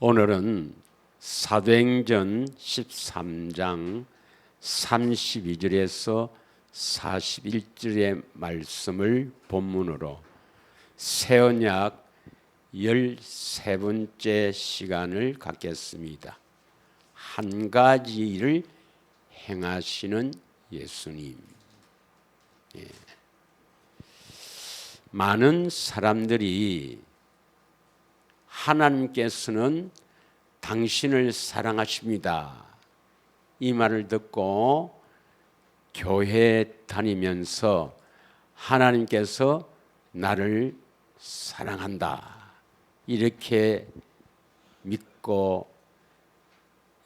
오늘은 사도행전 13장 32절에서 41절의 말씀을 본문으로 새언약 13번째 시간을 갖겠습니다. 한 가지 일을 행하시는 예수님. 많은 사람들이 하나님께서는 당신을 사랑하십니다, 이 말을 듣고 교회에 다니면서 하나님께서 나를 사랑한다 이렇게 믿고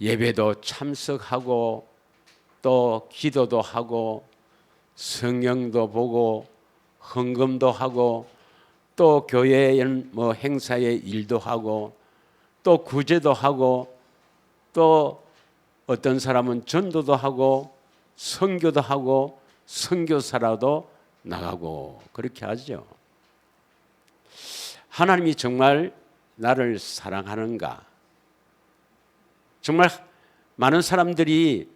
예배도 참석하고 또 기도도 하고 성경도 보고 헌금도 하고 또 교회에 행사의 일도 하고 또 구제도 하고 또 어떤 사람은 전도도 하고 선교도 하고 선교사라도 나가고 그렇게 하죠. 하나님이 정말 나를 사랑하는가? 정말 많은 사람들이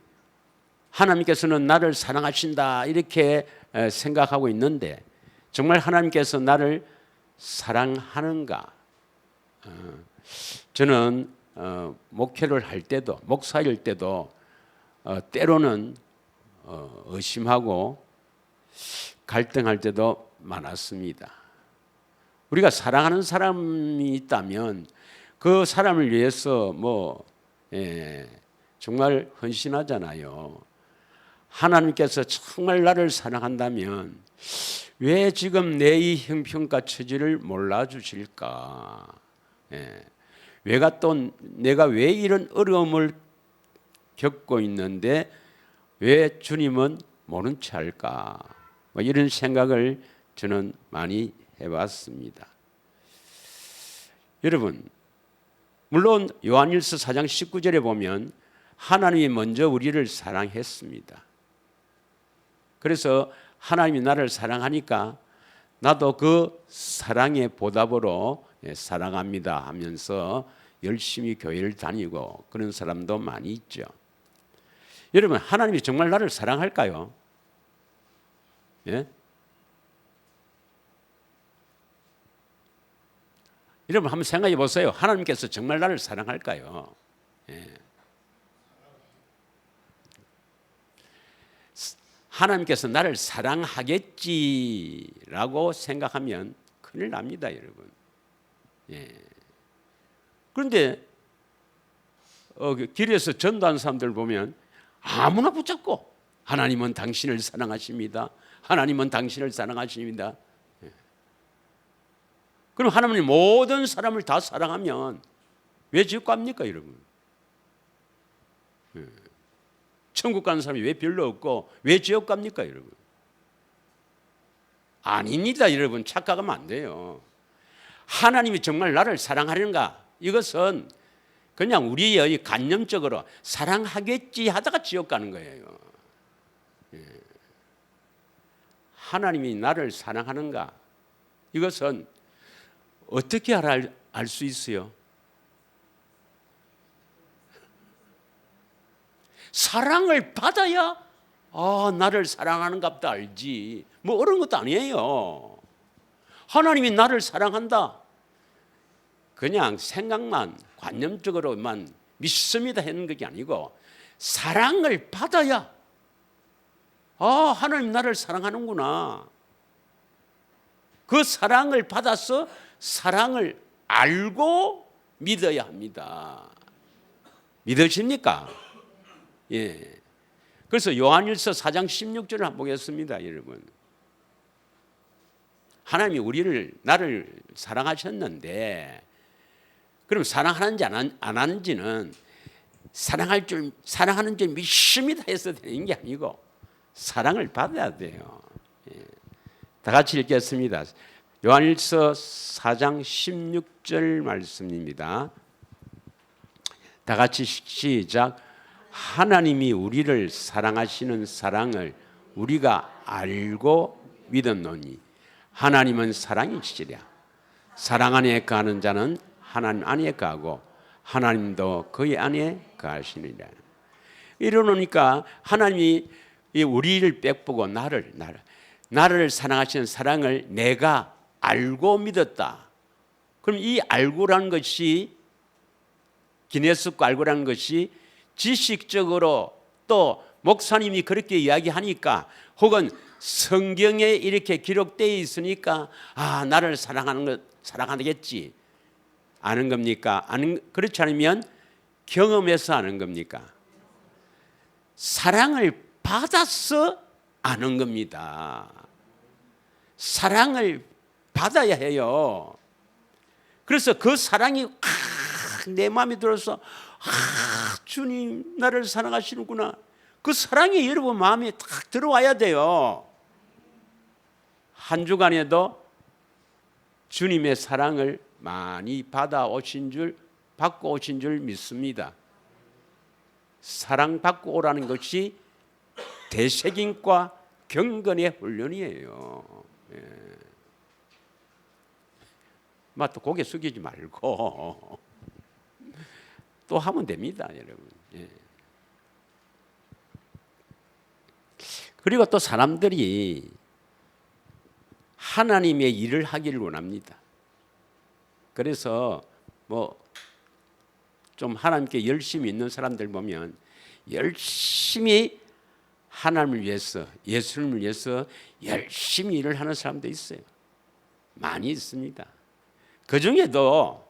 하나님께서는 나를 사랑하신다 이렇게 생각하고 있는데 정말 하나님께서 나를 사랑하는가? 저는 목회를 할 때도 목사일 때도 때로는 의심하고 갈등할 때도 많았습니다. 우리가 사랑하는 사람이 있다면 그 사람을 위해서 정말 헌신하잖아요. 하나님께서 정말 나를 사랑한다면 왜 지금 내 이 형편과 처지를 몰라주실까? 내가 왜 이런 어려움을 겪고 있는데 왜 주님은 모른 채 할까? 이런 생각을 저는 많이 해봤습니다. 여러분, 물론 요한일서 4장 19절에 보면 하나님이 먼저 우리를 사랑했습니다. 그래서 하나님이 나를 사랑하니까 나도 그 사랑의 보답으로 사랑합니다 하면서 열심히 교회를 다니고 그런 사람도 많이 있죠. 여러분, 하나님이 정말 나를 사랑할까요? 예? 여러분 한번 생각해 보세요. 하나님께서 정말 나를 사랑할까요? 예. 하나님께서 나를 사랑하겠지라고 생각하면 큰일 납니다, 여러분. 예. 그런데 길에서 전도하는 사람들 보면 아무나 붙잡고 하나님은 당신을 사랑하십니다. 하나님은 당신을 사랑하십니다. 예. 그럼 하나님이 모든 사람을 다 사랑하면 왜 지옥 갑니까, 여러분? 예. 천국 가는 사람이 왜 별로 없고 왜 지옥 갑니까, 여러분? 아닙니다, 여러분. 착각하면 안 돼요. 하나님이 정말 나를 사랑하는가? 이것은 그냥 우리의 관념적으로 사랑하겠지 하다가 지옥 가는 거예요. 하나님이 나를 사랑하는가? 이것은 어떻게 알 수 있어요? 사랑을 받아야 나를 사랑하는갑다 알지. 어려운 것도 아니에요. 하나님이 나를 사랑한다. 그냥 생각만 관념적으로만 믿습니다 하는 것이 아니고 사랑을 받아야 하나님 나를 사랑하는구나. 그 사랑을 받아서 사랑을 알고 믿어야 합니다. 믿으십니까? 예. 그래서 요한일서 4장 16절을 한번 보겠습니다, 여러분. 하나님이 나를 사랑하셨는데 그럼 사랑하는지 안 하는지는 사랑하는 줄 믿습니다 해서 되는 게 아니고 사랑을 받아야 돼요. 예. 다 같이 읽겠습니다. 요한일서 4장 16절 말씀입니다. 다 같이 시작. 하나님이 우리를 사랑하시는 사랑을 우리가 알고 믿었노니 하나님은 사랑이시랴. 사랑 안에 거하는 자는 하나님 안에 거하고 하나님도 그의 안에 거하시느니라. 이러니까 하나님이 우리를 빽보고 나를 사랑하시는 사랑을 내가 알고 믿었다. 그럼 이 알고라는 것이 기네스코 알고라는 것이 지식적으로 또 목사님이 그렇게 이야기하니까 혹은 성경에 이렇게 기록되어 있으니까 나를 사랑하겠지 아는 겁니까? 그렇지 않으면 경험해서 아는 겁니까? 사랑을 받아서 아는 겁니다. 사랑을 받아야 해요. 그래서 그 사랑이 내 마음에 들어서 주님 나를 사랑하시는구나. 그 사랑이 여러분 마음에 딱 들어와야 돼요. 한 주간에도 주님의 사랑을 많이 받고 오신 줄 믿습니다. 사랑받고 오라는 것이 대책임과 경건의 훈련이에요. 또 고개 숙이지 말고 또 하면 됩니다, 여러분. 그리고 또 사람들이 하나님의 일을 하기를 원합니다. 그래서 좀 하나님께 열심히 있는 사람들 보면 열심히 하나님을 위해서, 예수님을 위해서 열심히 일을 하는 사람도 있어요. 많이 있습니다. 그 중에도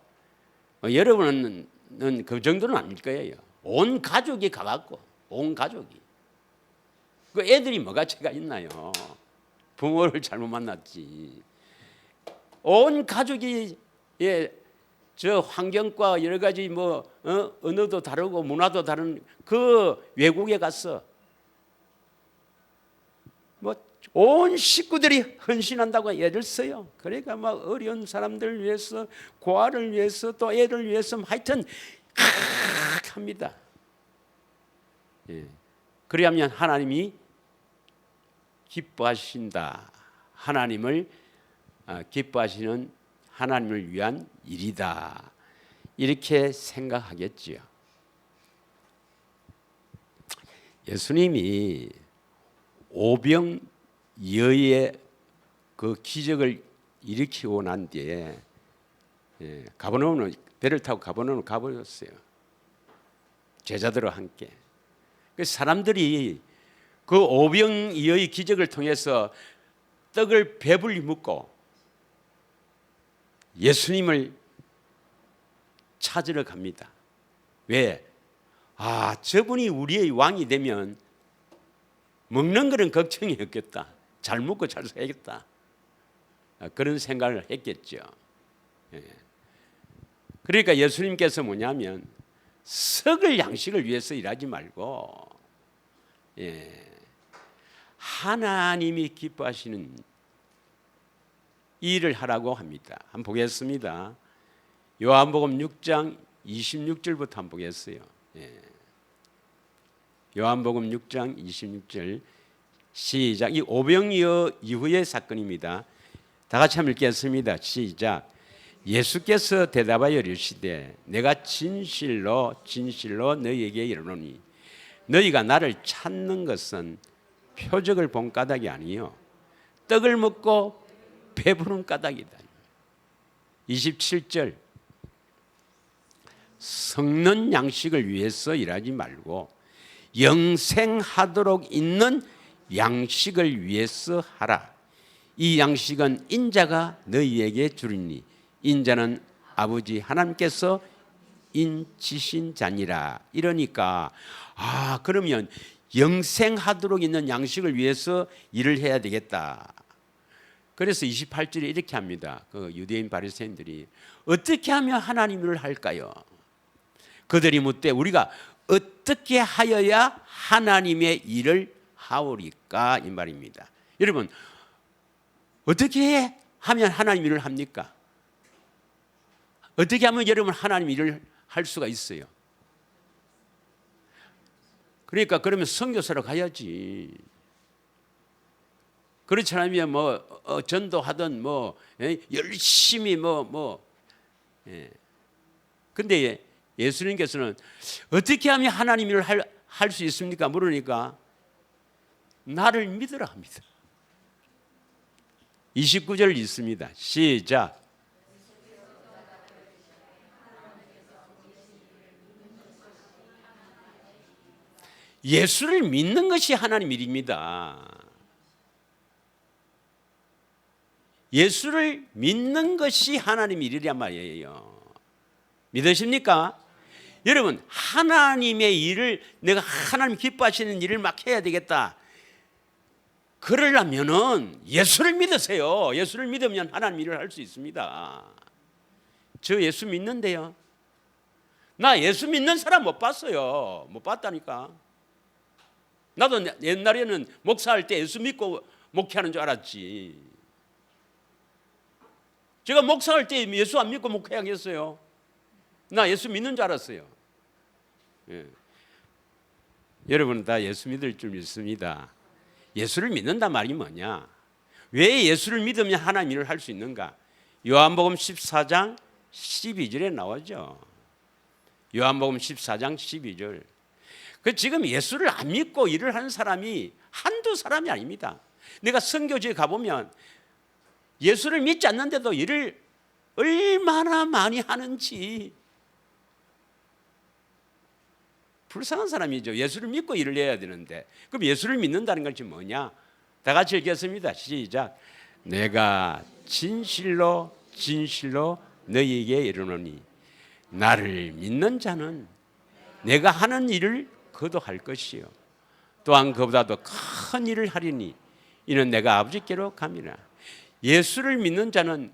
여러분은 그 정도는 아닐 거예요. 온 가족이 가갖고, 온 가족이. 그 애들이 뭐가 죄가 있나요? 부모를 잘못 만났지. 온 가족이 저 환경과 여러 가지 언어도 다르고 문화도 다른 그 외국에 가서 온 식구들이 헌신한다고 애를 써요. 그러니까 어려운 사람들을 위해서, 고아를 위해서, 또 애를 위해서 하여튼 합니다. 그래야면 하나님이 기뻐하신다. 하나님을 기뻐하시는 하나님을 위한 일이다. 이렇게 생각하겠지요. 예수님이 오병이어의 그 기적을 일으키고 난 뒤에 가버나움은 배를 타고 가버나움을 가버렸어요. 제자들과 함께. 그 사람들이 그 오병이어의 기적을 통해서 떡을 배불리 먹고 예수님을 찾으러 갑니다. 왜? 저분이 우리의 왕이 되면 먹는 거는 걱정이 없겠다. 잘 먹고 잘 살겠다. 그런 생각을 했겠죠. 그러니까 예수님께서 뭐냐면 썩을 양식을 위해서 일하지 말고 하나님이 기뻐하시는 일을 하라고 합니다. 한번 보겠습니다. 요한복음 6장 26절부터 한번 보겠어요. 요한복음 6장 26절 시작. 이 오병이어 이후의 사건입니다. 다 같이 한번 읽겠습니다. 시작. 예수께서 대답하여 이르시되 내가 진실로 진실로 너희에게 이르노니 너희가 나를 찾는 것은 표적을 본 까닭이 아니요 떡을 먹고 배부른 까닭이다. 27절 썩는 양식을 위해서 일하지 말고 영생하도록 있는 양식을 위해서 하라. 이 양식은 인자가 너희에게 주리니 인자는 아버지 하나님께서 인치신 자니라. 이러니까 그러면 영생하도록 있는 양식을 위해서 일을 해야 되겠다. 그래서 28절에 이렇게 합니다. 그 유대인 바리새인들이 어떻게 하면 하나님 일을 할까요? 그들이 묻되 우리가 어떻게 하여야 하나님의 일을 하오리까 이 말입니다. 여러분 어떻게 하면 하나님 일을 합니까? 어떻게 하면 여러분 하나님 일을 할 수가 있어요? 그러니까 그러면 선교사로 가야지. 그렇지 않으면 전도하든 열심히 근데 예수님께서는 어떻게 하면 하나님 일을 할 수 있습니까? 물으니까 나를 믿으라 합니다. 29절 있습니다. 시작. 예수를 믿는 것이 하나님 일입니다. 예수를 믿는 것이 하나님 일이란 말이에요. 믿으십니까? 여러분, 하나님의 일을, 내가 하나님 기뻐하시는 일을 막 해야 되겠다, 그러려면은 예수를 믿으세요. 예수를 믿으면 하나님 일을 할 수 있습니다. 저 예수 믿는데요, 나 예수 믿는 사람 못 봤어요. 못 봤다니까. 나도 옛날에는 목사할 때 예수 믿고 목회하는 줄 알았지. 제가 목사할 때 예수 안 믿고 목회하겠어요? 나 예수 믿는 줄 알았어요. 예. 여러분은 다 예수 믿을 줄 믿습니다. 예수를 믿는단 말이 뭐냐? 왜 예수를 믿으면 하나님 일을 할 수 있는가? 요한복음 14장 12절에 나오죠. 요한복음 14장 12절. 그 지금 예수를 안 믿고 일을 하는 사람이 한두 사람이 아닙니다. 내가 선교지에 가보면 예수를 믿지 않는데도 일을 얼마나 많이 하는지 불쌍한 사람이죠. 예수를 믿고 일을 해야 되는데. 그럼 예수를 믿는다는 것이 뭐냐? 다 같이 읽겠습니다. 시작. 내가 진실로 진실로 너희에게 이르노니 나를 믿는 자는 내가 하는 일을 그도 할 것이요 또한 그보다도 큰 일을 하리니 이는 내가 아버지께로 감이라. 예수를 믿는 자는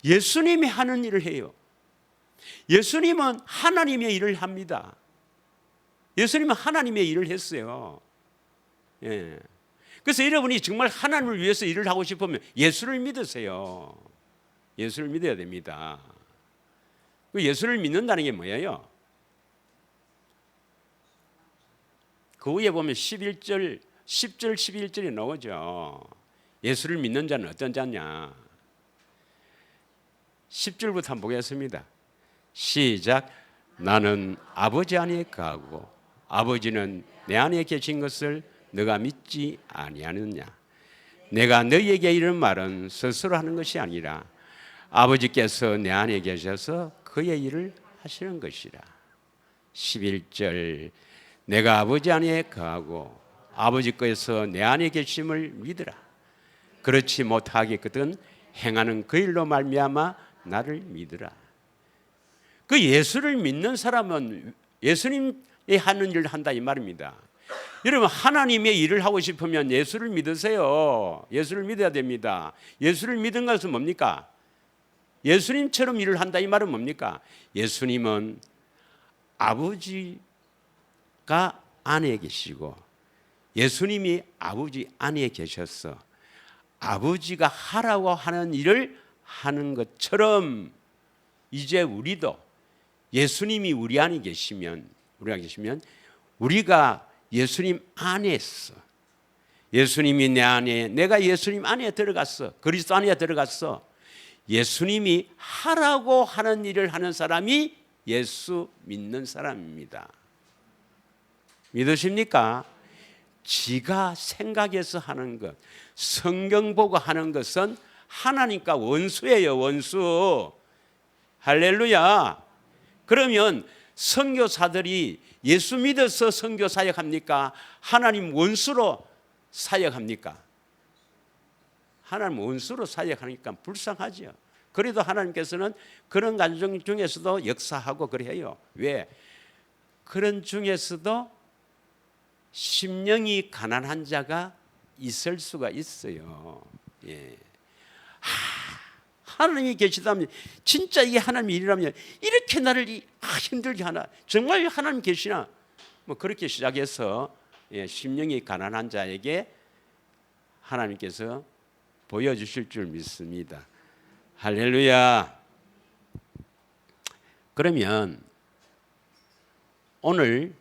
예수님이 하는 일을 해요. 예수님은 하나님의 일을 합니다. 예수님은 하나님의 일을 했어요. 예. 그래서 여러분이 정말 하나님을 위해서 일을 하고 싶으면 예수를 믿으세요. 예수를 믿어야 됩니다. 예수를 믿는다는 게 뭐예요? 그 위에 보면 10절 11절이 나오죠. 예수를 믿는 자는 어떤 자냐? 10절부터 한번 보겠습니다. 시작. 나는 아버지 안에 거하고 아버지는 내 안에 계신 것을 너가 믿지 아니하느냐? 내가 너희에게 이런 말은 스스로 하는 것이 아니라 아버지께서 내 안에 계셔서 그의 일을 하시는 것이라. 11절. 내가 아버지 안에 거하고 아버지께서 내 안에 계심을 믿으라. 그렇지 못하겠거든 행하는 그 일로 말미암아 나를 믿으라. 그 예수를 믿는 사람은 예수님이 하는 일을 한다 이 말입니다. 여러분, 하나님의 일을 하고 싶으면 예수를 믿으세요. 예수를 믿어야 됩니다. 예수를 믿은 것은 뭡니까? 예수님처럼 일을 한다 이 말은 뭡니까? 예수님은 아버지가 안에 계시고 예수님이 아버지 안에 계셔서 아버지가 하라고 하는 일을 하는 것처럼 이제 우리도 예수님이 우리 안에 계시면 우리가 예수님 안에서, 예수님이 내 안에, 내가 예수님 안에 들어갔어, 그리스도 안에 들어갔어. 예수님이 하라고 하는 일을 하는 사람이 예수 믿는 사람입니다. 믿으십니까? 지가 생각해서 하는 것, 성경 보고 하는 것은 하나님과 원수예요. 원수. 할렐루야. 그러면 선교사들이 예수 믿어서 선교 사역합니까? 하나님 원수로 사역합니까? 하나님 원수로 사역하니까 불쌍하죠. 그래도 하나님께서는 그런 가정 중에서도 역사하고 그래요. 왜? 그런 중에서도 심령이 가난한 자가 있을 수가 있어요. 예. 하나님이 계시다면, 진짜 이게 하나님의 일이라면 이렇게 나를 힘들게 하나? 정말 하나님 계시나? 뭐 그렇게 시작해서 심령이 가난한 자에게 하나님께서 보여주실 줄 믿습니다. 할렐루야. 그러면 오늘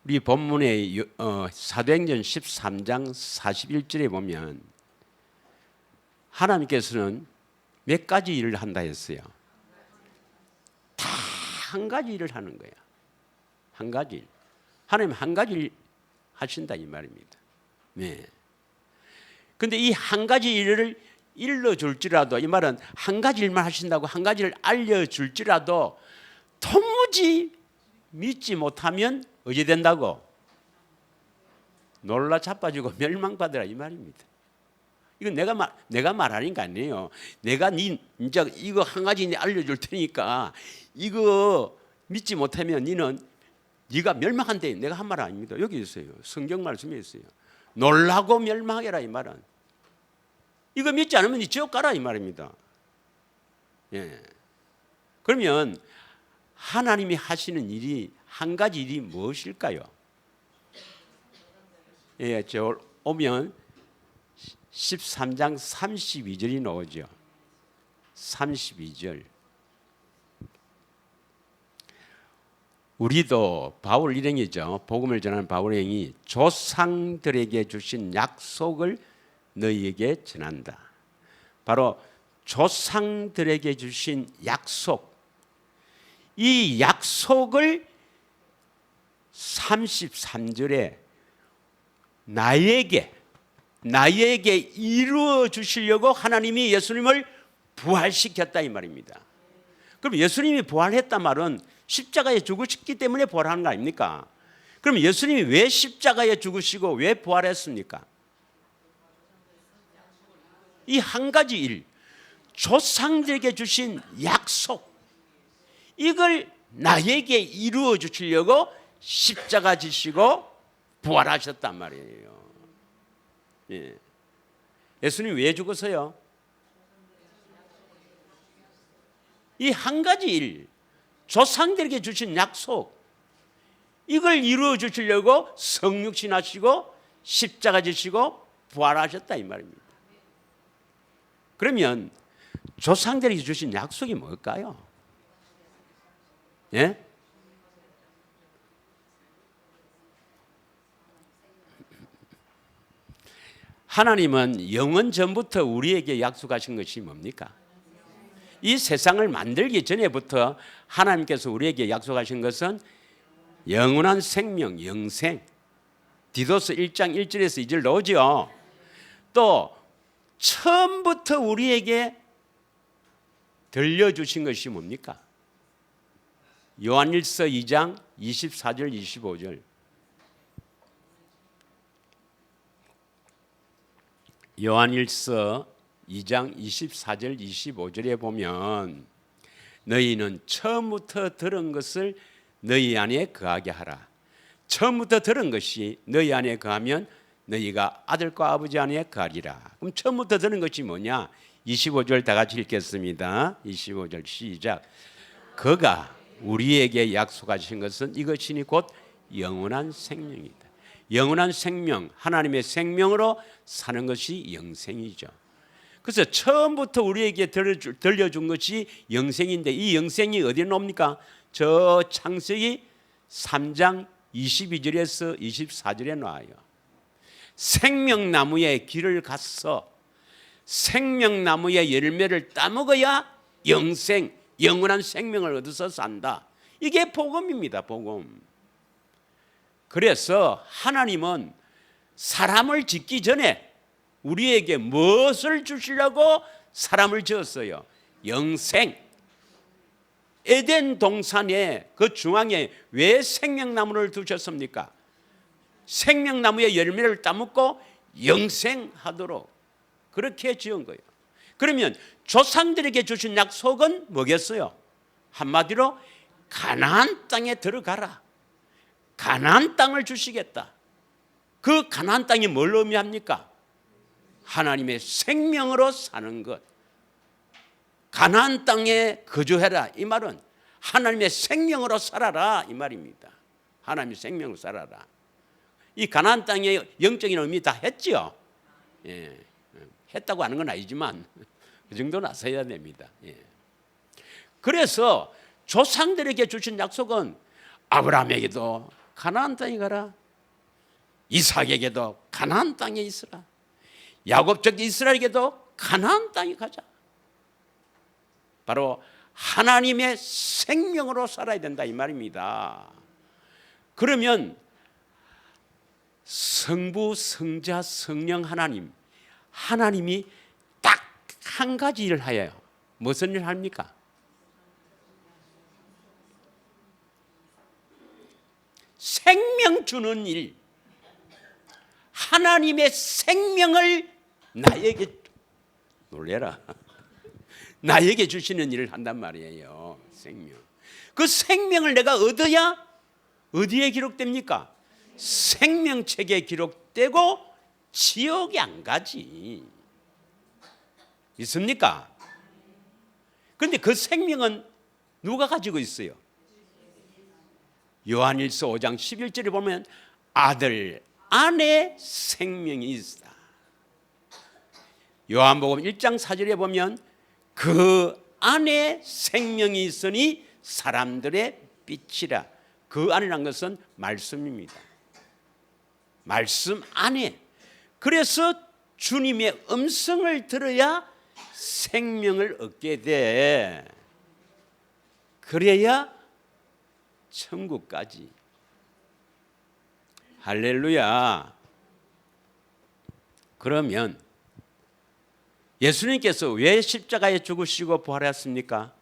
우리 본문의 사도행전 13장 41절에 보면 하나님께서는 몇 가지 일을 한다 했어요. 한 가지 일을 하는 거야. 한 가지 일. 하나님 한 가지 일 하신다 이 말입니다. 네. 근데 이 한 가지 일을 일러줄지라도, 이 말은 한 가지 일만 하신다고 한 가지를 알려줄지라도 도무지 믿지 못하면 어찌 된다고? 놀라 자빠지고 멸망받으라 이 말입니다. 이건 내가 말하는 게 아니에요. 내가 이제 이거 한 가지 알려줄 테니까 이거 믿지 못하면 네가 멸망한대. 내가 한 말 아닙니다. 여기 있어요. 성경 말씀에 있어요. 놀라고 멸망하게라 이 말은. 이거 믿지 않으면 네 지옥 가라 이 말입니다. 예. 그러면 하나님이 하시는 일이 한 가지 일이 무엇일까요? 예, 저 오면 13장 32절이 나오죠. 32절. 우리도 바울 일행이죠. 복음을 전하는 바울 일행이 조상들에게 주신 약속을 너희에게 전한다. 바로 조상들에게 주신 약속. 이 약속을 33절에 나에게 이루어 주시려고 하나님이 예수님을 부활시켰다 이 말입니다. 그럼 예수님이 부활했단 말은 십자가에 죽으셨기 때문에 부활하는 거 아닙니까? 그럼 예수님이 왜 십자가에 죽으시고 왜 부활했습니까? 이 한 가지 일, 조상들에게 주신 약속, 이걸 나에게 이루어 주시려고 십자가 지시고 부활하셨단 말이에요. 예. 예수님 왜 죽었어요? 이 한 가지 일, 조상들에게 주신 약속, 이걸 이루어 주시려고 성육신 하시고 십자가 지시고 부활하셨다 이 말입니다. 그러면 조상들에게 주신 약속이 뭘까요? 예? 하나님은 영원 전부터 우리에게 약속하신 것이 뭡니까? 이 세상을 만들기 전에부터 하나님께서 우리에게 약속하신 것은 영원한 생명, 영생. 디도스 1장 1절에서 2절 나오죠. 또 처음부터 우리에게 들려주신 것이 뭡니까? 요한일서 2장 24절 25절. 요한일서 2장 24절 25절에 보면 너희는 처음부터 들은 것을 너희 안에 거하게 하라. 처음부터 들은 것이 너희 안에 거하면 너희가 아들과 아버지 안에 거하리라. 그럼 처음부터 들은 것이 뭐냐? 25절 다 같이 읽겠습니다. 25절 시작. 그가 우리에게 약속하신 것은 이것이니 곧 영원한 생명이다. 영원한 생명, 하나님의 생명으로 사는 것이 영생이죠. 그래서 처음부터 우리에게 들려준 것이 영생인데 이 영생이 어디에 나옵니까? 저 창세기 3장 22절에서 24절에 나와요. 생명나무의 길을 갔어. 생명나무의 열매를 따먹어야 영생, 영원한 생명을 얻어서 산다. 이게 복음입니다. 복음. 그래서 하나님은 사람을 짓기 전에 우리에게 무엇을 주시려고 사람을 지었어요? 영생. 에덴 동산의 그 중앙에 왜 생명나무를 두셨습니까? 생명나무의 열매를 따먹고 영생하도록 그렇게 지은 거예요. 그러면 조상들에게 주신 약속은 뭐겠어요? 한마디로 가나안 땅에 들어가라. 가나안 땅을 주시겠다. 그 가나안 땅이 뭘 의미합니까? 하나님의 생명으로 사는 것. 가나안 땅에 거주해라. 이 말은 하나님의 생명으로 살아라 이 말입니다. 하나님의 생명으로 살아라. 이 가나안 땅의 영적인 의미 다 했죠. 예. 했다고 하는 건 아니지만 그 정도는 아셔야 됩니다. 예. 그래서 조상들에게 주신 약속은 아브라함에게도 가나안 땅에 가라. 이삭에게도 가나안 땅에 있으라. 야곱적 이스라엘에게도 가나안 땅에 가자. 바로 하나님의 생명으로 살아야 된다 이 말입니다. 그러면 성부, 성자, 성령 하나님이 딱 한 가지 일을 하여요. 무슨 일을 합니까? 생명 주는 일. 하나님의 생명을 나에게, 놀래라, 나에게 주시는 일을 한단 말이에요. 생명. 그 생명을 내가 얻어야 어디에 기록됩니까? 생명책에 기록되고 지옥에 안 가지. 있습니까? 그런데 그 생명은 누가 가지고 있어요? 요한일서 5장 11절에 보면 아들 안에 생명이 있다. 요한복음 1장 4절에 보면 그 안에 생명이 있으니 사람들의 빛이라. 그 안이란 것은 말씀입니다. 말씀 안에. 그래서 주님의 음성을 들어야 생명을 얻게 돼. 그래야 천국까지. 할렐루야. 그러면 예수님께서 왜 십자가에 죽으시고 부활했습니까?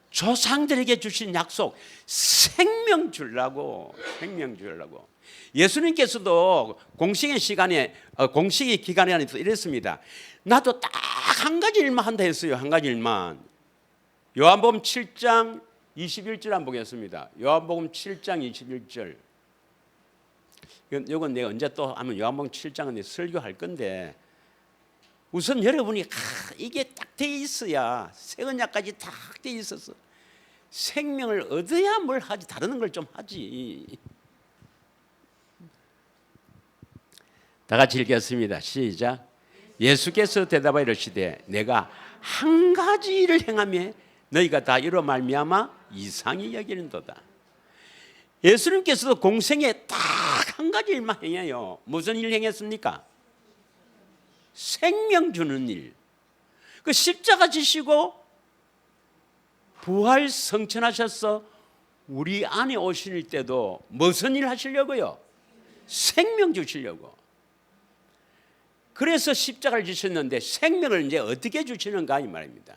조상들에게 주신 약속, 생명 주려고. 예수님께서도 공식의 기간에 이랬습니다. 나도 딱 한 가지 일만 한다 했어요. 한 가지 일만. 요한복음 7장 21절 한번 보겠습니다. 요한복음 7장 21절. 이건 내가 언제 또 하면 요한복음 7장은 설교할 건데, 우선 여러분이 이게 딱 돼 있어야, 새 언약까지 딱 돼 있어서 생명을 얻어야 뭘 하지, 다른 걸 좀 하지. 다 같이 읽겠습니다. 시작. 예수께서 대답하여 이르시되 내가 한 가지 일을 행하며 너희가 다 이로 말미암아 이상히 여기는도다. 예수님께서도 공생에 딱 한 가지 일만 행해요. 무슨 일 행했습니까? 생명 주는 일. 그 십자가 지시고 부활 성천하셔서 우리 안에 오실 때도 무슨 일 하시려고요? 생명 주시려고. 그래서 십자가를 지셨는데 생명을 이제 어떻게 주시는가 이 말입니다.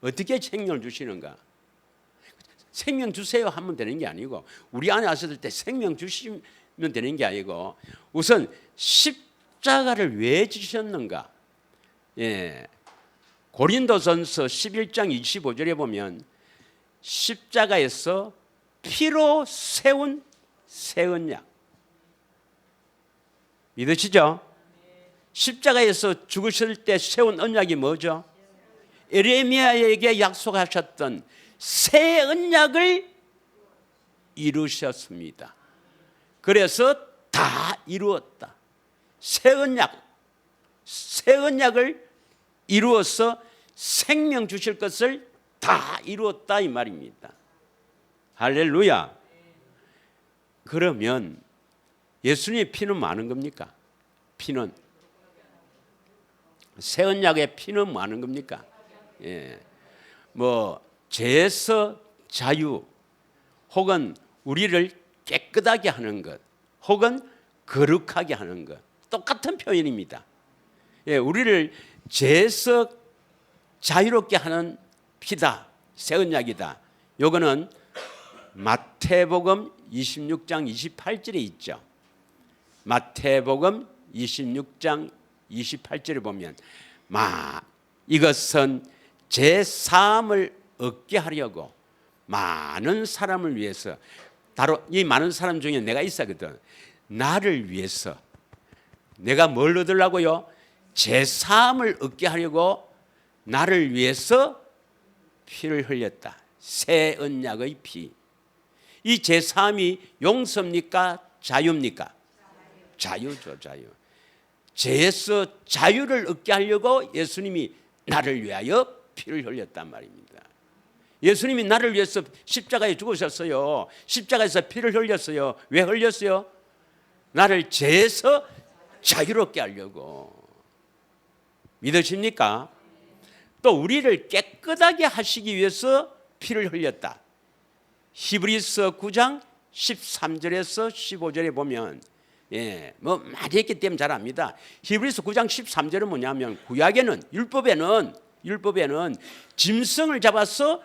어떻게 생명을 주시는가? 생명 주세요 하면 되는 게 아니고, 우리 안에 왔을 때 생명 주시면 되는 게 아니고, 우선 십자가를 왜 지셨는가? 고린도전서 11장 25절에 보면 십자가에서 피로 세운 새 언약. 믿으시죠? 십자가에서 죽으실 때 세운 언약이 뭐죠? 에레미야에게 약속하셨던 새 언약을 이루셨습니다. 그래서 다 이루었다. 새 언약을 이루어서 생명 주실 것을 다 이루었다 이 말입니다. 할렐루야. 그러면 예수님의 피는 많은 겁니까? 피는 새 언약의 피는 많은 겁니까? 죄에서 자유, 혹은 우리를 깨끗하게 하는 것, 혹은 거룩하게 하는 것, 똑같은 표현입니다. 우리를 죄에서 자유롭게 하는 피다, 새 언약이다. 요거는 마태복음 26장 28절에 있죠. 마태복음 26장 28절에 보면 이것은 제 사함을 얻게 하려고 많은 사람을 위해서, 바로 이 많은 사람 중에 내가 있었거든. 나를 위해서 내가 뭘 얻으려고요? 제 사함을 얻게 하려고 나를 위해서 피를 흘렸다. 새 언약의 피. 이 제 사함이 용서입니까? 자유입니까? 자유죠, 자유. 죄에서 자유를 얻게 하려고 예수님이 나를 위하여 피를 흘렸단 말입니다. 예수님이 나를 위해서 십자가에 죽으셨어요. 십자가에서 피를 흘렸어요. 왜 흘렸어요? 나를 죄에서 자유롭게 하려고. 믿으십니까? 또 우리를 깨끗하게 하시기 위해서 피를 흘렸다. 히브리서 9장 13절에서 15절에 보면 뭐 많이 했기 때문에 잘 압니다. 히브리서 9장 13절은 뭐냐면 구약에는 율법에는 짐승을 잡아서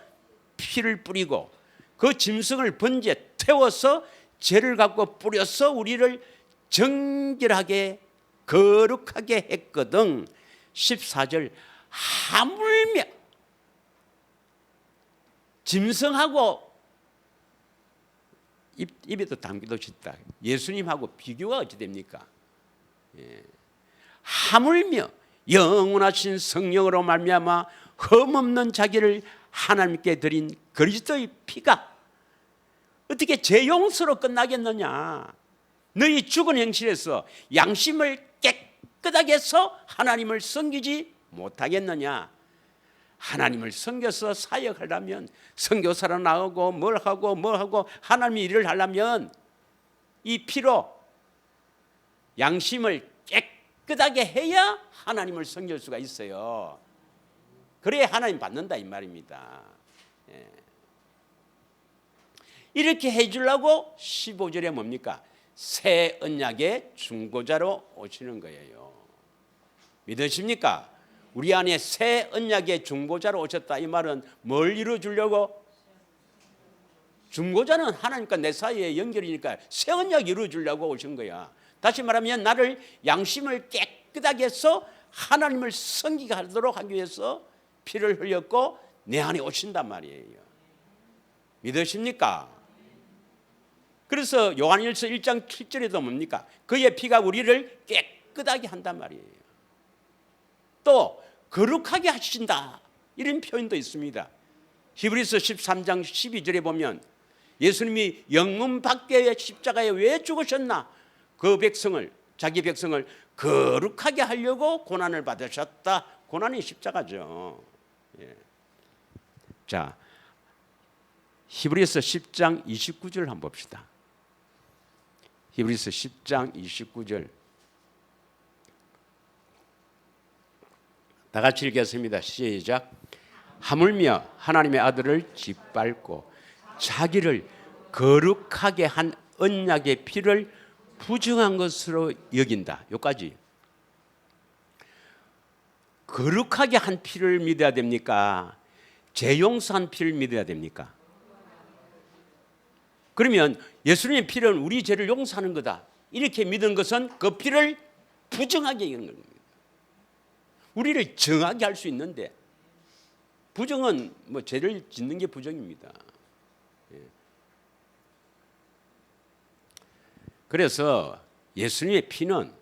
피를 뿌리고 그 짐승을 번제 태워서 죄를 갖고 뿌려서 우리를 정결하게 거룩하게 했거든. 14절 하물며 짐승하고 입에도 담기도 싫다. 예수님하고 비교가 어찌 됩니까? 하물며 영원하신 성령으로 말미암아 흠없는 자기를 하나님께 드린 그리스도의 피가 어떻게 죄 용서로 끝나겠느냐? 너희 죽은 행실에서 양심을 깨끗하게 해서 하나님을 섬기지 못하겠느냐? 하나님을 섬겨서 사역하려면 선교사로 나오고 뭘 하고 하나님의 일을 하려면 이 피로 양심을 깨끗하게 해야 하나님을 섬길 수가 있어요. 그래야 하나님 받는다 이 말입니다. 이렇게 해주려고 15절에 뭡니까? 새 언약의 중보자로 오시는 거예요. 믿으십니까? 우리 안에 새 언약의 중보자로 오셨다. 이 말은 뭘 이루어주려고? 중보자는 하나님과 내 사이에 연결이니까 새 언약 이루어주려고 오신 거야. 다시 말하면 나를 양심을 깨끗하게 해서 하나님을 섬기게 하도록 하기 위해서 피를 흘렸고 내 안에 오신단 말이에요. 믿으십니까? 그래서 요한일서 1장 7절에도 뭡니까? 그의 피가 우리를 깨끗하게 한단 말이에요. 또 거룩하게 하신다 이런 표현도 있습니다. 히브리서 13장 12절에 보면 예수님이 영문 밖에 십자가에 왜 죽으셨나? 그 백성을 자기 백성을 거룩하게 하려고 고난을 받으셨다. 고난이 십자가죠. 자, 히브리서 10장 29절 한번 봅시다. 히브리서 10장 29절 다 같이 읽겠습니다. 시작. 하물며 하나님의 아들을 짓밟고 자기를 거룩하게 한 언약의 피를 부정한 것으로 여긴다. 여기까지. 거룩하게 한 피를 믿어야 됩니까? 죄 용서한 피를 믿어야 됩니까? 그러면 예수님의 피는 우리 죄를 용서하는 거다. 이렇게 믿은 것은 그 피를 부정하게 여기는 겁니다. 우리를 정하게 할 수 있는데 부정은 뭐 죄를 짓는 게 부정입니다. 그래서 예수님의 피는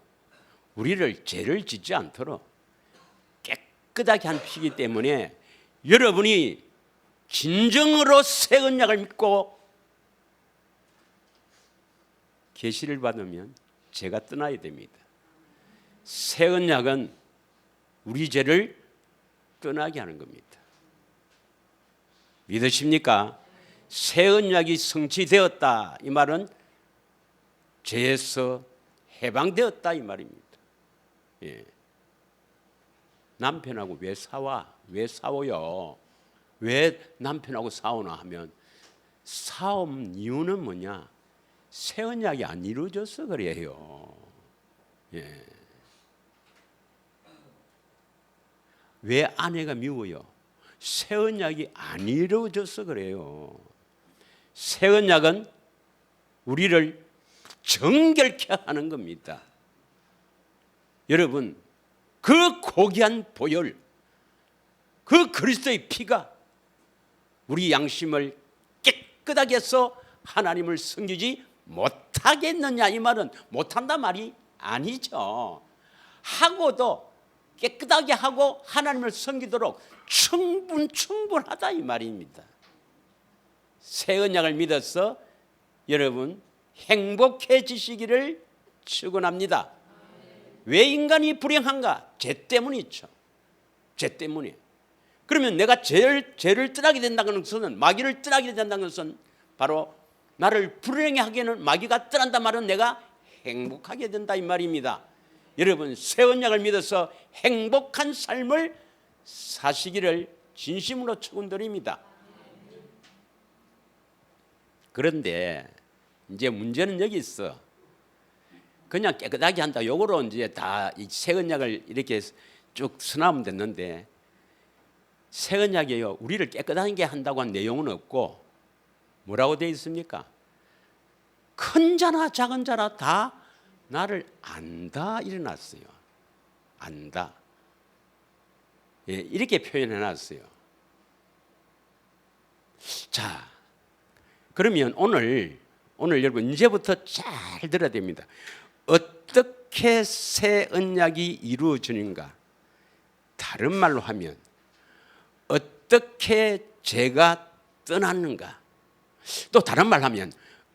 우리를 죄를 짓지 않도록 깨끗하게 한 피이기 때문에 여러분이 진정으로 새 언약을 믿고 계시를 받으면 죄가 떠나야 됩니다. 새 언약은 우리 죄를 떠나게 하는 겁니다. 믿으십니까? 새 언약이 성취되었다. 이 말은 죄에서 해방되었다 이 말입니다. 남편하고 왜 싸워요? 왜 남편하고 싸우나 하면 싸움 이유는 뭐냐? 새 언약이 안 이루어져서 그래요. 왜 아내가 미워요? 새 언약이 안 이루어져서 그래요. 새 언약은 우리를 정결케 하는 겁니다. 여러분, 그 고귀한 보혈, 그 그리스도의 피가 우리 양심을 깨끗하게 해서 하나님을 섬기지 못하겠느냐 이 말은 못한다 말이 아니죠. 하고도 깨끗하게 하고 하나님을 섬기도록 충분하다 이 말입니다. 새 언약을 믿어서 여러분 행복해지시기를 축원합니다. 왜 인간이 불행한가? 죄 때문이죠. 죄 때문에. 그러면 내가 죄를 떠나게 된다는 것은 마귀를 떠나게 된다는 것은 바로 나를 불행하게 하기에는 마귀가 떠난다 말은 내가 행복하게 된다 이 말입니다. 여러분 새 언약을 믿어서 행복한 삶을 사시기를 진심으로 축원드립니다. 그런데 이제 문제는 여기 있어. 그냥 깨끗하게 한다. 요거로 이제 다 새 언약을 이렇게 쭉 써나면 됐는데, 새 언약이요, 우리를 깨끗하게 한다고 한 내용은 없고 뭐라고 되어 있습니까? 큰 자나 작은 자나 다 나를 안다 일어났어요. 안다. 예, 이렇게 표현해 놨어요. 자, 그러면 오늘 여러분 이제부터 잘 들어야 됩니다. 어떻게 새 언약이 이루어지는가? 다른 말로 하면 어떻게 죄가 떠났는가? 또 다른 말로 하면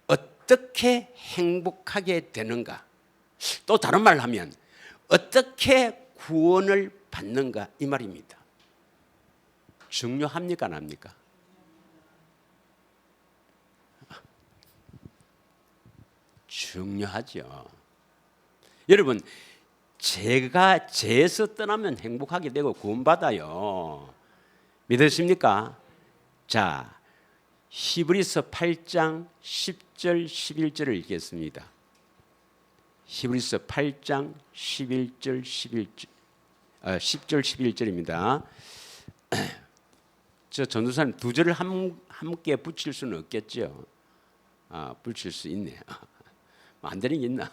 어떻게 행복하게 되는가? 또 다른 말로 하면 어떻게 구원을 받는가? 이 말입니다. 중요합니까? 안 합니까? 중요하죠. 여러분, 죄에서 떠나면 행복하게 되고 구원받아요. 믿으십니까? 자, 히브리서 8장 10절 11절을 읽겠습니다. 히브리서 8장 10절 11절입니다. 저 전도사님 두 절을 함께 붙일 수는 없겠죠. 붙일 수 있네. 안 되는 게 있나?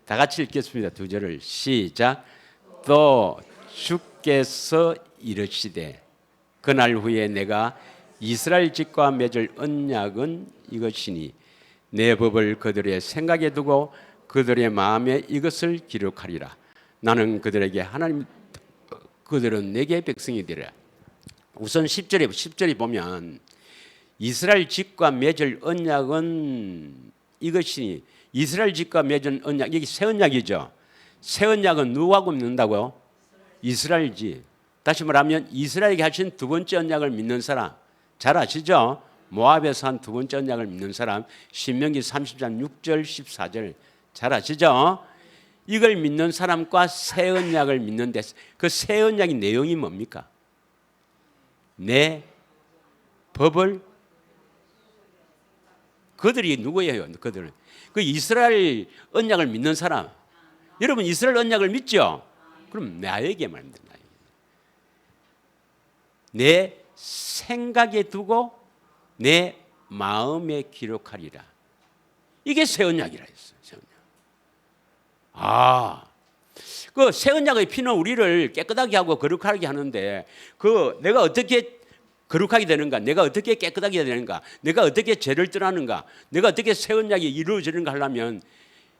다 같이 읽겠습니다. 두 절을 시작. 또 주께서 이르시되 그날 후에 내가 이스라엘 집과 맺을 언약은 이것이니 내 법을 그들의 생각에 두고 그들의 마음에 이것을 기록하리라. 나는 그들에게 하나님, 그들은 내게 백성이 되리라. 우선 10절에 보면 이스라엘 집과 맺을 언약은 이것이니, 이스라엘 집과 맺은 언약, 여기 새 언약이죠. 새 언약은 누구하고 믿는다고요? 이스라엘 집. 다시 말하면 이스라엘에게 하신 두 번째 언약을 믿는 사람, 잘 아시죠? 모압에서 한 두 번째 언약을 믿는 사람, 신명기 30장 6절 14절 잘 아시죠? 이걸 믿는 사람과 새 언약을 믿는데, 그 새 언약의 내용이 뭡니까? 내 법을, 그들이 누구예요? 그들은 그 이스라엘 언약을 믿는 사람. 여러분 이스라엘 언약을 믿죠? 그럼 나에게 말입니다. 내 생각에 두고 내 마음에 기록하리라. 이게 새 언약이라 했어요. 새 언약. 그 새 언약의 피는 우리를 깨끗하게 하고 거룩하게 하는데, 그 내가 어떻게 거룩하게 되는가? 내가 어떻게 깨끗하게 되는가? 내가 어떻게 죄를 떠나는가? 내가 어떻게 새 언약이 이루어지는가 하려면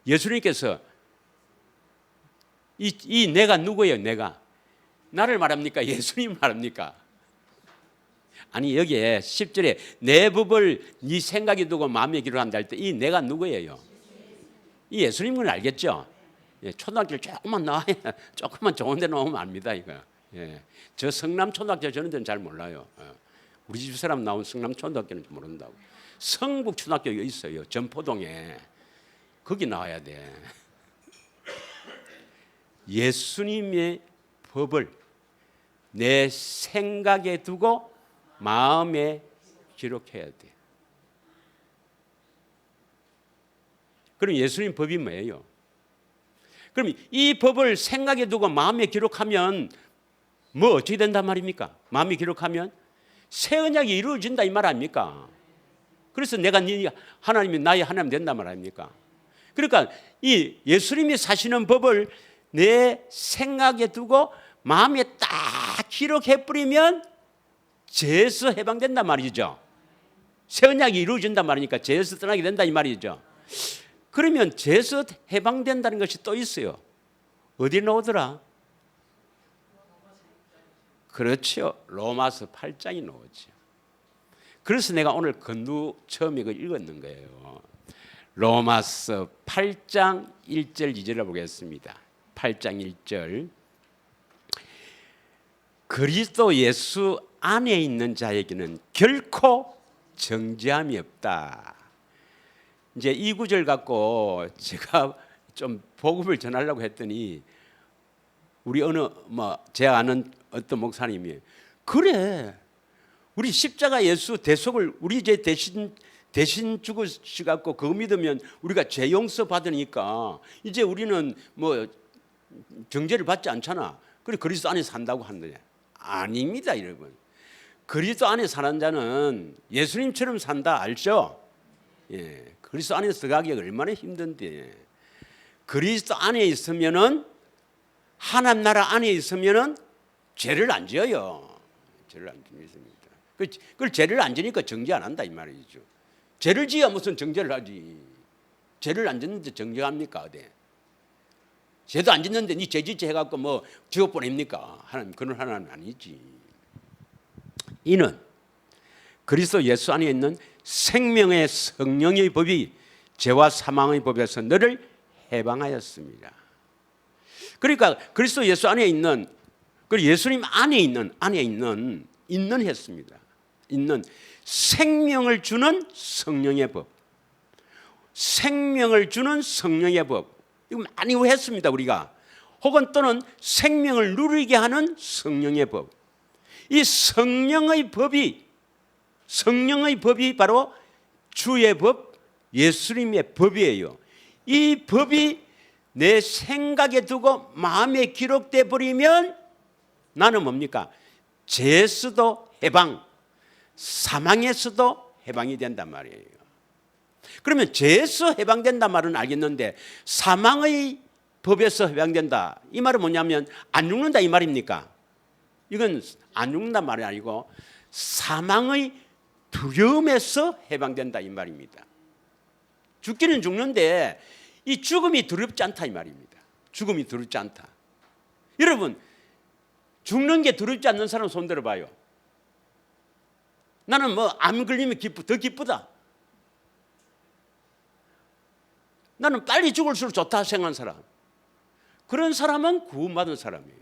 예수님께서 이 내가 누구예요? 내가 나를 말합니까? 예수님 말합니까? 아니 여기에 10절에 내 법을 네 생각에 두고 마음에 기록한다 할 때 이 내가 누구예요? 이 예수님은 알겠죠? 예, 초등학교 조금만 나와야, 조금만 좋은 데 나오면 압니다 이거. 예, 저 성남 초등학교 저런 데는 잘 몰라요. 우리 집 사람 나온 성남 초등학교는 모른다고. 성북 초등학교가 있어요. 전포동에. 거기 나와야 돼. 예수님의 법을 내 생각에 두고 마음에 기록해야 돼. 그럼 예수님 법이 뭐예요? 그럼 이 법을 생각에 두고 마음에 기록하면 뭐 어떻게 된단 말입니까? 마음에 기록하면 새 언약이 이루어진다 이 말 아닙니까? 그래서 내가 네 하나님이 나의 하나님 된단 말 아닙니까? 그러니까 이 예수님이 사시는 법을 내 생각에 두고 마음에 딱 기록해 버리면 죄에서 해방된단 말이죠. 새 언약이 이루어진단 말이니까 죄에서 떠나게 된다 이 말이죠. 그러면 죄에서 해방된다는 것이 또 있어요. 어디 나오더라? 그렇죠. 로마서 8장이 나오죠. 그래서 내가 오늘 건두 처음에 그 읽었는 거예요. 로마서 8장 1절 2절을 보겠습니다. 8장 1절. 그리스도 예수 안에 있는 자에게는 결코 정죄함이 없다. 이제 이 구절 갖고 제가 좀 복음을 전하려고 했더니 우리 어느 제 아는 어떤 목사님이 그래 우리 십자가 예수 대속을 우리 이제 대신 죽으시갖고 그거 믿으면 우리가 죄 용서 받으니까 이제 우리는 뭐 정죄를 받지 않잖아. 그래 그리스도 안에 산다고 하는데 아닙니다, 여러분. 그리스도 안에 사는 자는 예수님처럼 산다 알죠? 예, 그리스도 안에 들어가기가 얼마나 힘든데 그리스도 안에 있으면은 하나님 나라 안에 있으면은 죄를 안 지어요. 죄를 안 짓습니다. 그걸 죄를 안 지니까 정죄 안 한다 이 말이죠. 죄를 지어야 무슨 정죄를 하지. 죄를 안 짓는데 정죄합니까 어디? 죄도 안 짓는데 니 죄 짓지 해갖고 뭐 지옥 보냅니까? 하나님 그런 하나님 아니지. 이는 그리스도 예수 안에 있는 생명의 성령의 법이 죄와 사망의 법에서 너를 해방하였습니다. 그러니까 그리스도 예수 안에 있는 그리고 예수님 안에 있는 했습니다. 있는 생명을 주는 성령의 법. 생명을 주는 성령의 법. 이거 많이 했습니다, 우리가. 혹은 또는 생명을 누리게 하는 성령의 법. 이 성령의 법이 바로 주의 법, 예수님의 법이에요. 이 법이 내 생각에 두고 마음에 기록돼 버리면 나는 뭡니까? 죄에서도 해방, 사망에서도 해방이 된단 말이에요. 그러면 죄에서 해방된단 말은 알겠는데 사망의 법에서 해방된다. 이 말은 뭐냐면 안 죽는다 이 말입니까? 이건 안 죽는단 말이 아니고 사망의 두려움에서 해방된다 이 말입니다. 죽기는 죽는데 이 죽음이 두렵지 않다 이 말입니다. 죽음이 두렵지 않다. 여러분 죽는 게 두렵지 않는 사람 손 들어봐요. 나는 뭐 암 걸리면 더 기쁘다. 나는 빨리 죽을수록 좋다 생각하는 사람. 그런 사람은 구원받은 사람이에요.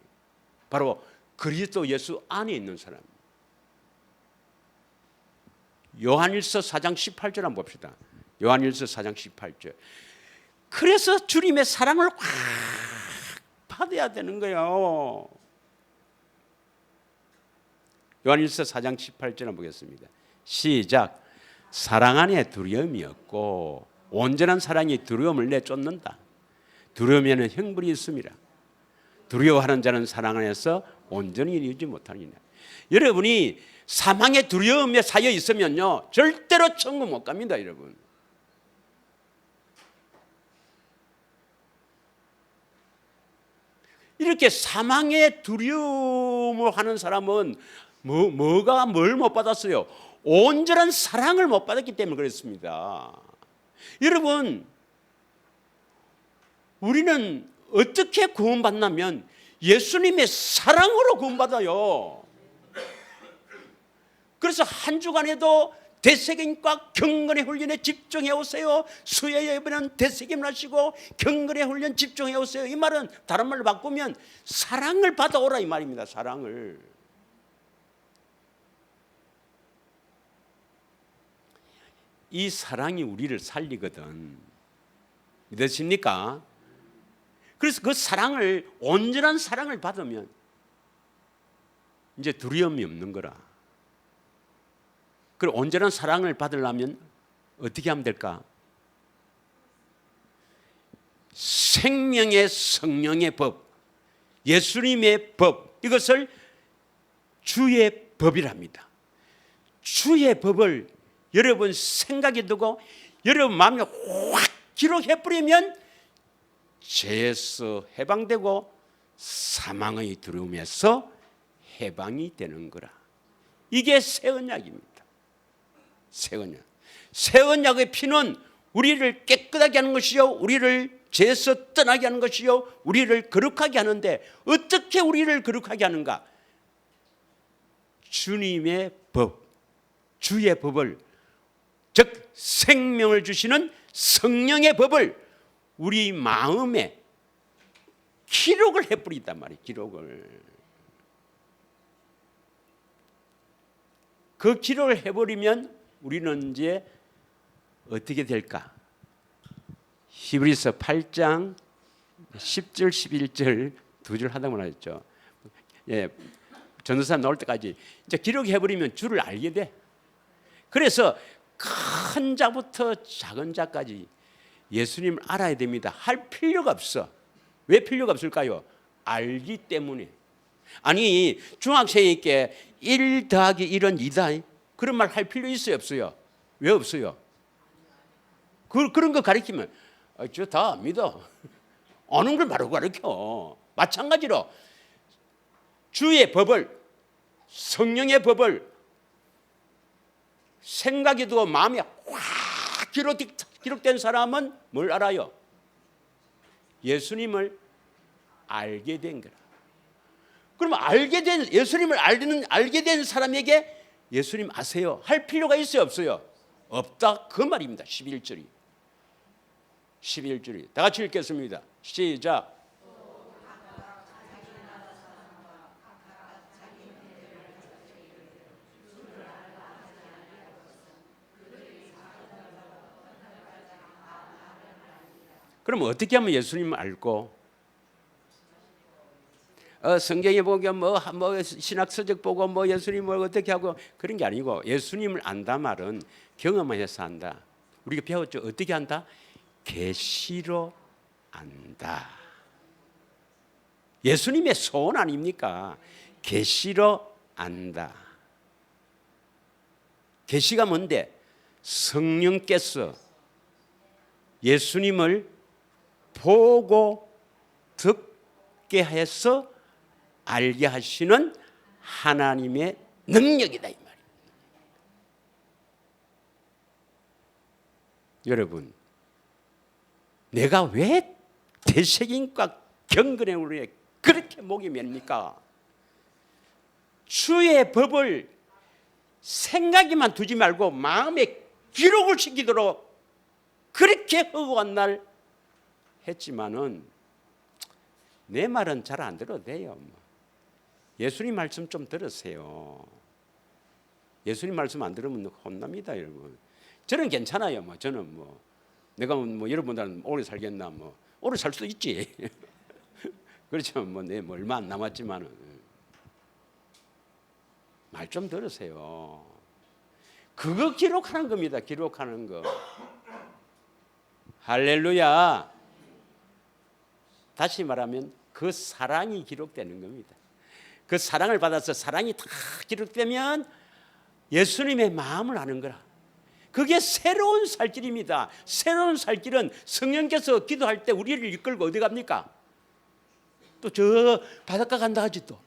바로 그리스도 예수 안에 있는 사람. 요한일서 4장 18절 한번 봅시다. 요한일서 4장 18절. 그래서 주님의 사랑을 확 받아야 되는 거예요. 요한일서 4장 18절 한번 보겠습니다. 시작. 사랑 안에 두려움이 없고 온전한 사랑이 두려움을 내쫓는다. 두려움에는 형벌이 있습니다. 두려워하는 자는 사랑 안에서 온전히 이루지 못하느니라. 여러분이 사망의 두려움에 사여 있으면요 절대로 천국 못 갑니다, 여러분. 이렇게 사망의 두려움을 하는 사람은 뭘 못 받았어요? 온전한 사랑을 못 받았기 때문에 그렇습니다. 여러분, 우리는 어떻게 구원받냐면 예수님의 사랑으로 구원받아요. 그래서 한 주간에도 대세김과 경건의 훈련에 집중해 오세요. 수요 예배는 대세김을 하시고 경건의 훈련 집중해 오세요. 이 말은 다른 말로 바꾸면 사랑을 받아오라 이 말입니다. 사랑을. 이 사랑이 우리를 살리거든. 믿으십니까? 그래서 그 사랑을 온전한 사랑을 받으면 이제 두려움이 없는 거라. 그리고 온전한 사랑을 받으려면 어떻게 하면 될까? 생명의 성령의 법, 예수님의 법, 이것을 주의 법이랍니다. 주의 법을 여러분 생각에 두고 여러분 마음에 확 기록해버리면 죄에서 해방되고 사망의 두려움에서 해방이 되는 거라. 이게 새 언약입니다. 새 언약. 새 언약의 피는 우리를 깨끗하게 하는 것이요, 우리를 죄에서 떠나게 하는 것이요, 우리를 거룩하게 하는데 어떻게 우리를 거룩하게 하는가? 주님의 법, 주의 법을, 즉 생명을 주시는 성령의 법을 우리 마음에 기록을 해버린단 말이에요. 기록을. 그 기록을 해버리면 우리는 이제 어떻게 될까? 히브리서 8장 10절 11절 두 줄 하다만 하셨죠. 예, 전도사 나올 때까지 이제 기록해버리면 주를 알게 돼. 그래서 큰 자부터 작은 자까지 예수님을 알아야 됩니다. 할 필요가 없어. 왜 필요가 없을까요? 알기 때문에. 아니 중학생에게 1 더하기 1은 2다. 그런 말 할 필요 있어요 없어요? 왜 없어요? 그런 거 가르치면 저 다 믿어. 아는 걸 바로 가르쳐. 마찬가지로 주의 법을, 성령의 법을 생각에 두고 마음에 확 기록된 사람은 뭘 알아요? 예수님을 알게 된 거라. 그러면 예수님을 알게 된 사람에게 예수님 아세요? 할 필요가 있어요 없어요? 없다 그 말입니다. 11절이 다 같이 읽겠습니다. 시작. 그럼 어떻게 하면 예수님을 알고? 성경에 보면 뭐 신학 서적 보고 뭐 예수님을 어떻게 하고 그런 게 아니고, 예수님을 안다 말은 경험해서 안다. 우리가 배웠죠. 어떻게 안다? 계시로 안다. 예수님의 소원 아닙니까? 계시로 안다. 계시가 뭔데? 성령께서 예수님을 보고 듣게 해서 알게 하시는 하나님의 능력이다 이 말이에요. 여러분, 내가 왜 대책임과 경건의 그렇게 목이 맵니까? 주의 법을 생각에만 두지 말고 마음에 기록을 시키도록 그렇게 허구한 날 했지만은 내 말은 잘 안 들어도 돼요. 예수님 말씀 좀 들으세요. 예수님 말씀 안 들으면 혼납니다, 여러분. 저는 괜찮아요. 저는 내가 여러분들은 오래 살겠나 오래 살 수도 있지. 그렇죠. 내 얼마 안 남았지만은 말 좀 들으세요. 그거 기록하는 겁니다. 기록하는 거. 할렐루야. 다시 말하면 그 사랑이 기록되는 겁니다. 그 사랑을 받아서 사랑이 다 기록되면 예수님의 마음을 아는 거라. 그게 새로운 살길입니다. 새로운 살길은 성령께서 기도할 때 우리를 이끌고 어디 갑니까? 또 저 바닷가 간다 하지 또.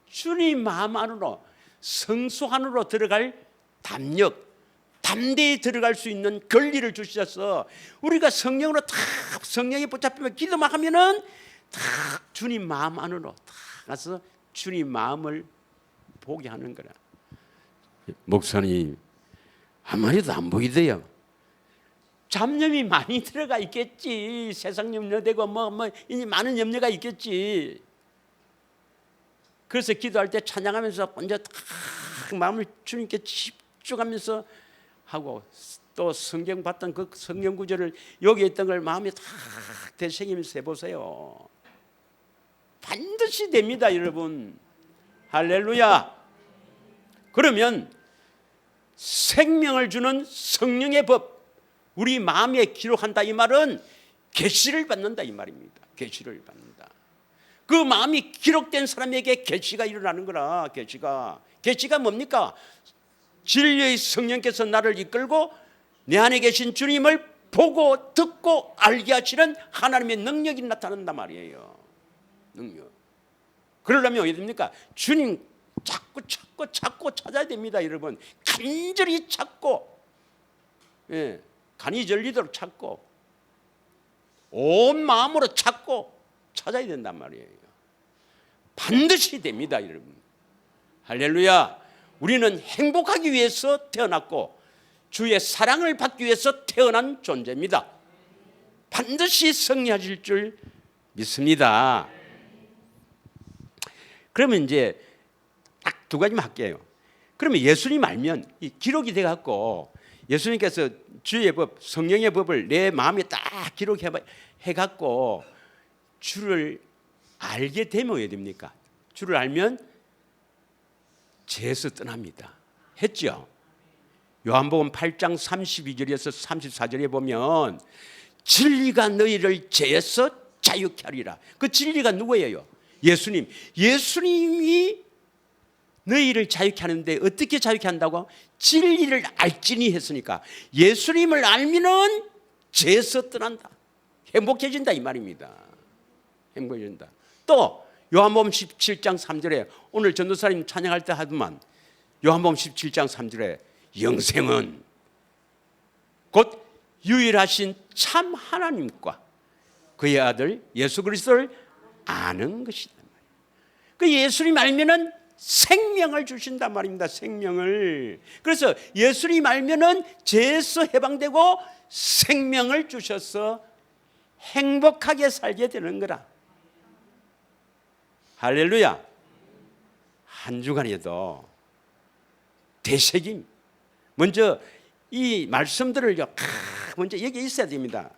주님 마음 안으로, 성소 안으로 들어갈 담력, 담대히 들어갈 수 있는 권리를 주셔서 우리가 성령으로 탁 성령에 붙잡히면 기도만 하면은 탁 주님 마음 안으로 탁 가서 주님 마음을 보게 하는 거라. 목사님 아무래도 안 보이대요. 잡념이 많이 들어가 있겠지. 세상 염려되고 이제 많은 염려가 있겠지. 그래서 기도할 때 찬양하면서 먼저 탁 마음을 주님께 집중하면서 하고, 또 성경 봤던 그 성경 구절을 여기 있던 걸 마음에 탁 되새기면서 해보세요. 반드시 됩니다, 여러분. 할렐루야. 그러면 생명을 주는 성령의 법, 우리 마음에 기록한다 이 말은 계시를 받는다 이 말입니다. 계시를 받는다. 그 마음이 기록된 사람에게 계시가 일어나는 거라. 계시가 뭡니까? 진리의 성령께서 나를 이끌고 내 안에 계신 주님을 보고 듣고 알게 하시는 하나님의 능력이 나타난단 말이에요. 능력. 그러려면 어디 됩니까? 주님 자꾸 찾아야 됩니다, 여러분. 간절히 찾고, 간이 절리도록 찾고, 온 마음으로 찾아야 된단 말이에요. 반드시 됩니다, 여러분. 할렐루야. 우리는 행복하기 위해서 태어났고 주의 사랑을 받기 위해서 태어난 존재입니다. 반드시 승리하실 줄 믿습니다. 그러면 이제 딱 두 가지만 할게요. 그러면 예수님 알면 이 기록이 돼 갖고 예수님께서 주의 법, 성령의 법을 내 마음에 딱 기록해 갖고 주를 알게 되면 어떻게 됩니까? 주를 알면 죄에서 떠납니다. 했죠? 요한복음 8장 32절에서 34절에 보면 진리가 너희를 죄에서 자유케 하리라. 그 진리가 누구예요? 예수님. 예수님이 너희를 자유케 하는데 어떻게 자유케 한다고? 진리를 알지니 했으니까 예수님을 알면은 죄에서 떠난다. 행복해진다 이 말입니다. 행복해진다. 또 요한복음 17장 3절에 오늘 전도사님 찬양할 때 하더만 요한복음 17장 3절에 영생은 곧 유일하신 참 하나님과 그의 아들 예수 그리스도를 아는 것이다. 그 예수님 알면은 생명을 주신단 말입니다. 생명을. 그래서 예수님 알면은 죄에서 해방되고 생명을 주셔서 행복하게 살게 되는 거라. 할렐루야. 한 주간에도 되새김. 먼저 이 말씀들을요, 먼저 여기 있어야 됩니다.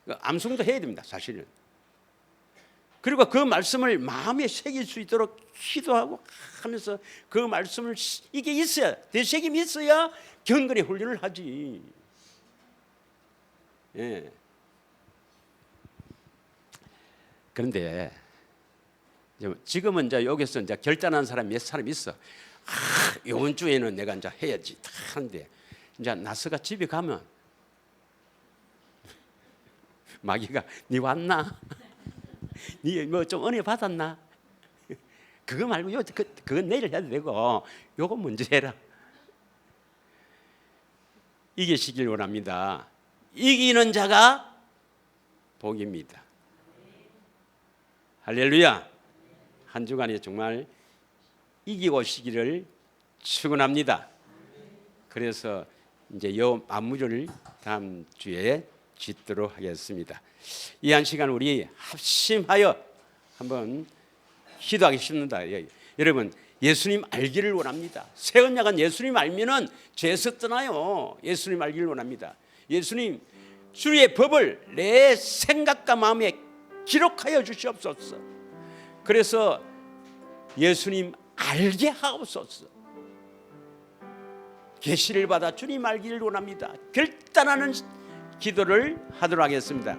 암송도 해야 됩니다, 사실은. 그리고 그 말씀을 마음에 새길 수 있도록 기도하고 하면서 그 말씀을 이게 있어야, 되새김이 있어야 경건의 훈련을 하지. 예. 그런데 지금은 이제 여기서 이제 결단한 사람이 몇 사람 있어. 이번 주에는 내가 이제 해야지 하는데 이제 나서가 집에 가면 마귀가 니 왔나? 니 뭐 좀 은혜 받았나? 그거 말고 그건 내일 해도 되고 요거 먼저 해라. 이기시길 원합니다. 이기는 자가 복입니다. 할렐루야. 한 주간에 정말 이기고 오시기를 축원합니다. 그래서 이제 요 안무를 다음 주에 짓도록 하겠습니다. 이 한 시간 우리 합심하여 한번 기도하겠습니다. 여러분 예수님 알기를 원합니다. 새 언약은 예수님 알면은 죄에서 떠나요. 예수님 알기를 원합니다. 예수님 주의 법을 내 생각과 마음에 기록하여 주시옵소서. 그래서 예수님 알게 하옵소서. 계시를 받아 주님 알기를 원합니다. 결단하는 기도를 하도록 하겠습니다.